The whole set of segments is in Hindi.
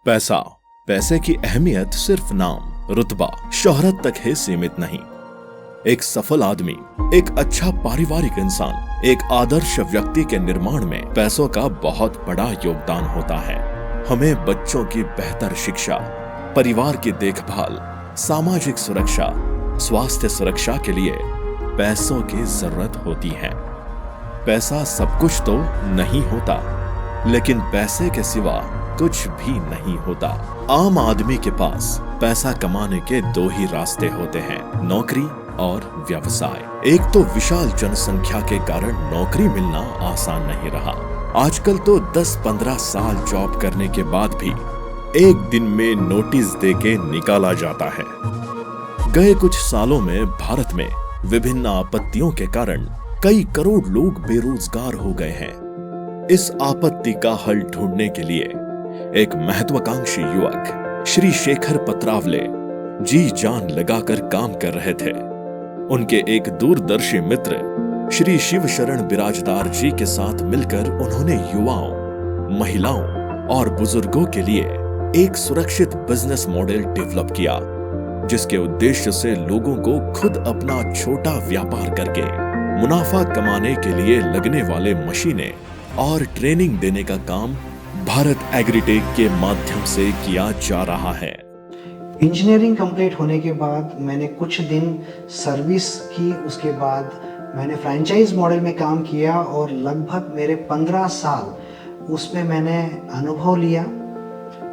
पैसा, पैसे की अहमियत सिर्फ नाम, रुतबा, शोहरत तक ही सीमित नहीं। एक सफल आदमी, एक अच्छा पारिवारिक इंसान, एक आदर्श व्यक्ति के निर्माण में पैसों का बहुत बड़ा योगदान होता है। हमें बच्चों की बेहतर शिक्षा, परिवार की देखभाल, सामाजिक सुरक्षा, स्वास्थ्य सुरक्षा के लिए पैसों की जरूरत होती है। पैसा सब कुछ तो नहीं होता, लेकिन पैसे के सिवा कुछ भी नहीं होता। आम आदमी के पास पैसा कमाने के दो ही रास्ते होते हैं, नौकरी और व्यवसाय। एक तो विशाल जनसंख्या के कारण नौकरी मिलना आसान नहीं रहा। आजकल तो 10-15 साल जॉब करने के बाद भी एक दिन में नोटिस देके निकाला जाता है। गए कुछ सालों में भारत में विभिन्न आपत्तियों के कारण कई करोड़ लोग बेरोजगार हो गए हैं। इस आपत्ति का हल ढूंढने के लिए एक महत्वाकांक्षी युवक श्री शेखर पत्रावले जी जान लगाकर काम कर रहे थे। उनके एक दूरदर्शी मित्र श्री शिव शरण बिराजदार जी के साथ मिलकर उन्होंने युवाओं, महिलाओं और बुजुर्गों के लिए एक सुरक्षित बिजनेस मॉडल डेवलप किया, जिसके उद्देश्य से लोगों को खुद अपना छोटा व्यापार करके मुनाफा कमाने के लिए लगने वाले मशीनें और ट्रेनिंग देने का काम भारत एग्रीटेक के माध्यम से किया जा रहा है। इंजीनियरिंग कंप्लीट होने के बाद मैंने कुछ दिन सर्विस की, उसके बाद मैंने फ्रेंचाइज मॉडल में काम किया और लगभग मेरे 15 साल उसमें मैंने अनुभव लिया।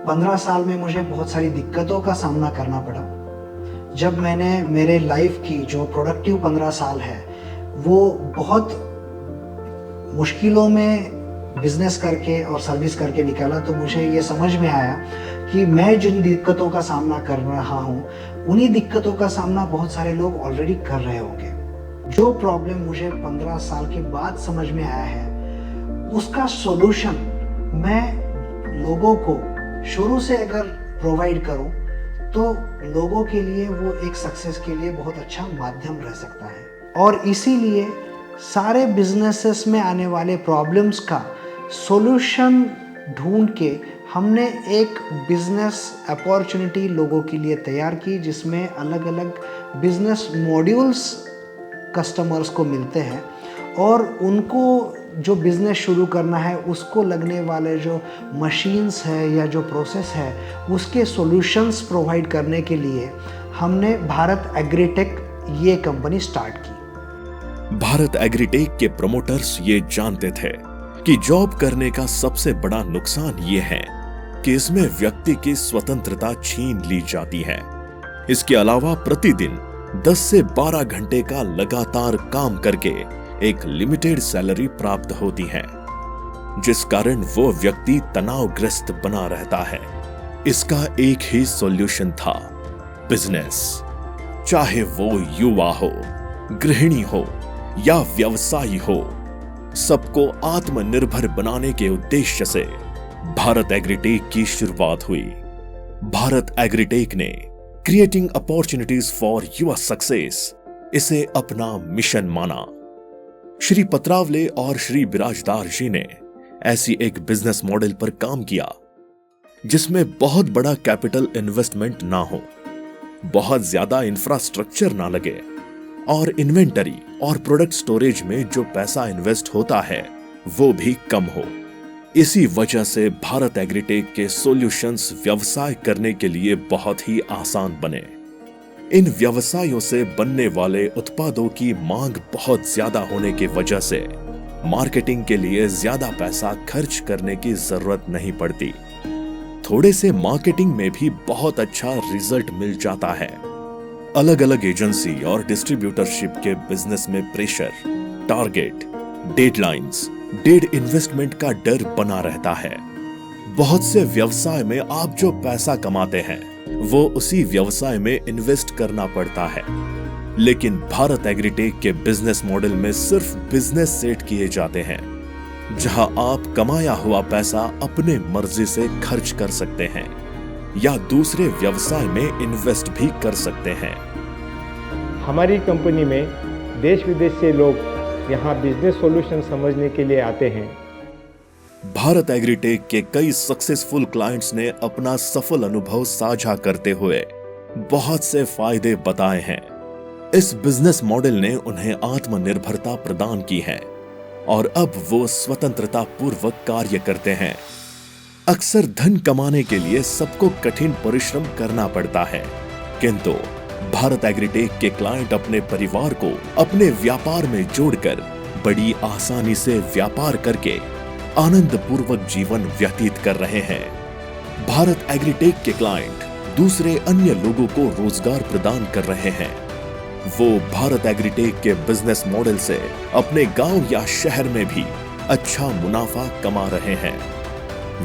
15 साल में मुझे बहुत सारी दिक्कतों का सामना करना पड़ा। जब मैंने मेरे लाइफ की जो प्रोडक्टिव 15 साल है वो बहुत मुश्किलों में बिजनेस करके और सर्विस करके निकाला, तो मुझे ये समझ में आया कि मैं जिन दिक्कतों का सामना कर रहा हूँ उन्हीं दिक्कतों का सामना बहुत सारे लोग ऑलरेडी कर रहे होंगे। जो प्रॉब्लम मुझे 15 साल के बाद समझ में आया है उसका सॉल्यूशन मैं लोगों को शुरू से अगर प्रोवाइड करूँ तो लोगों के लिए वो एक सक्सेस के लिए बहुत अच्छा माध्यम रह सकता है। और इसीलिए सारे बिजनेसेस में आने वाले प्रॉब्लम्स का सॉल्यूशन ढूंढ के हमने एक बिजनेस अपॉर्चुनिटी लोगों के लिए तैयार की, जिसमें अलग अलग बिजनेस मॉड्यूल्स कस्टमर्स को मिलते हैं और उनको जो बिजनेस शुरू करना है उसको लगने वाले जो मशीन्स है या जो प्रोसेस है उसके सॉल्यूशंस प्रोवाइड करने के लिए हमने भारत एग्रीटेक ये कंपनी स्टार्ट की। भारत एग्रीटेक के प्रमोटर्स ये जानते थे कि जॉब करने का सबसे बड़ा नुकसान ये है कि इसमें व्यक्ति की स्वतंत्रता छीन ली जाती है। इसके अलावा प्रतिदिन 10 से 12 घंटे का लगातार काम करके एक लिमिटेड सैलरी प्राप्त होती है, जिस कारण वो व्यक्ति तनावग्रस्त बना रहता है। इसका एक ही सॉल्यूशन था, बिजनेस। चाहे वो युवा हो, गृहिणी हो या व्यवसायी हो, सबको आत्मनिर्भर बनाने के उद्देश्य से भारत एग्रीटेक की शुरुआत हुई। भारत एग्रीटेक ने creating opportunities for your success इसे अपना मिशन माना। श्री पत्रावले और श्री बिराजदार जी ने ऐसी एक बिजनेस मॉडल पर काम किया जिसमें बहुत बड़ा कैपिटल इन्वेस्टमेंट ना हो, बहुत ज्यादा इंफ्रास्ट्रक्चर ना लगे और इन्वेंटरी और प्रोडक्ट स्टोरेज में जो पैसा इन्वेस्ट होता है वो भी कम हो। इसी वजह से भारत एग्रीटेक के सॉल्यूशंस व्यवसाय करने के लिए बहुत ही आसान बने। इन व्यवसायों से बनने वाले उत्पादों की मांग बहुत ज्यादा होने की वजह से मार्केटिंग के लिए ज्यादा पैसा खर्च करने की जरूरत नहीं पड़ती। थोड़े से मार्केटिंग में भी बहुत अच्छा रिजल्ट मिल जाता है। अलग अलग एजेंसी और डिस्ट्रीब्यूटरशिप के बिजनेस में pressure, target, deadlines, dead investment का डर बना रहता है। बहुत से व्यवसाय में आप जो पैसा कमाते हैं वो उसी व्यवसाय में इन्वेस्ट करना पड़ता है, लेकिन भारत एग्रीटेक के बिजनेस मॉडल में सिर्फ बिजनेस सेट किए जाते हैं, जहां आप कमाया हुआ पैसा अपने मर्जी से खर्च कर सकते हैं या दूसरे व्यवसाय में इन्वेस्ट भी कर सकते हैं। हमारी कंपनी में देश विदेश से लोग यहाँ बिजनेस सॉल्यूशन समझने के लिए आते हैं। भारत एग्रीटेक के कई सक्सेसफुल क्लाइंट्स ने अपना सफल अनुभव साझा करते हुए बहुत से फायदे बताए हैं। इस बिजनेस मॉडल ने उन्हें आत्मनिर्भरता प्रदान की है और अब वो स्वतंत्रता पूर्वक कार्य करते हैं। अक्सर धन कमाने के लिए सबको कठिन परिश्रम करना पड़ता है, किंतु भारत एग्रीटेक के क्लाइंट अपने परिवार को अपने व्यापार में जोड़कर बड़ी आसानी से व्यापार करके आनंद पूर्वक जीवन व्यतीत कर रहे हैं। भारत एग्रीटेक के क्लाइंट दूसरे अन्य लोगों को रोजगार प्रदान कर रहे हैं। वो भारत एग्रीटेक के बिजनेस मॉडल से अपने गांव या शहर में भी अच्छा मुनाफा कमा रहे हैं।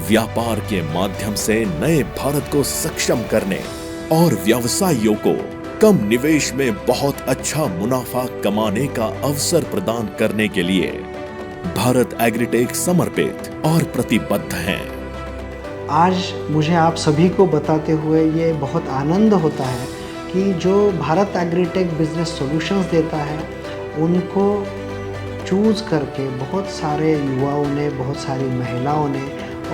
व्यापार के माध्यम से नए भारत को सक्षम करने और व्यवसायियों को कम निवेश में बहुत अच्छा मुनाफा कमाने का अवसर प्रदान करने के लिए भारत एग्रीटेक समर्पित और प्रतिबद्ध हैं। आज मुझे आप सभी को बताते हुए ये बहुत आनंद होता है कि जो भारत एग्रीटेक बिजनेस सॉल्यूशंस देता है उनको चूज़ करके बहुत सारे युवाओं ने, बहुत सारी महिलाओं ने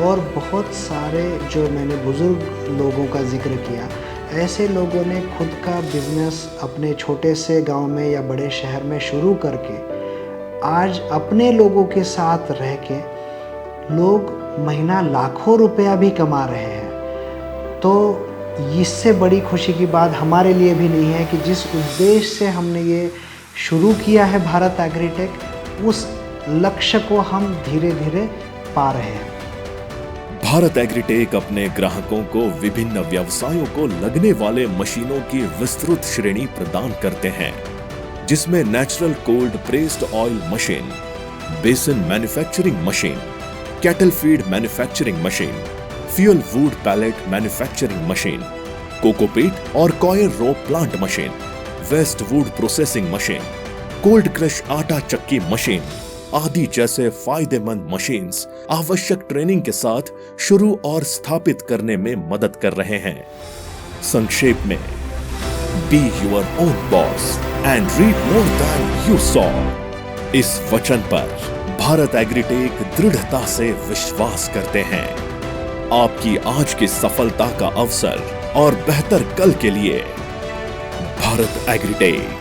और बहुत सारे जो मैंने बुजुर्ग लोगों का जिक्र किया, ऐसे लोगों ने खुद का बिजनेस अपने छोटे से गांव में या बड़े शहर में शुरू करके आज अपने लोगों के साथ रह के लोग महीना लाखों रुपया भी कमा रहे हैं। तो इससे बड़ी खुशी की बात हमारे लिए भी नहीं है कि जिस उद्देश्य से हमने ये शुरू किया है भारत एग्रीटेक, उस लक्ष्य को हम धीरे धीरे पा रहे हैं। भारत एग्रीटेक अपने ग्राहकों को विभिन्न व्यवसायों को लगने वाले मशीनों की विस्तृत श्रेणी प्रदान करते हैं, जिसमें natural cold pressed oil machine, बेसिन manufacturing machine, cattle feed manufacturing machine, fuel wood pellet manufacturing machine, cocopeat और coir rope plant machine, waste wood processing machine, cold crush आटा चक्की मशीन आदि जैसे फायदेमंद मशीन्स आवश्यक ट्रेनिंग के साथ शुरू और स्थापित करने में मदद कर रहे हैं। संक्षेप में, be your own boss and read more than you saw. इस वचन पर भारत एग्रीटेक दृढ़ता से विश्वास करते हैं। आपकी आज की सफलता का अवसर और बेहतर कल के लिए भारत एग्रीटेक।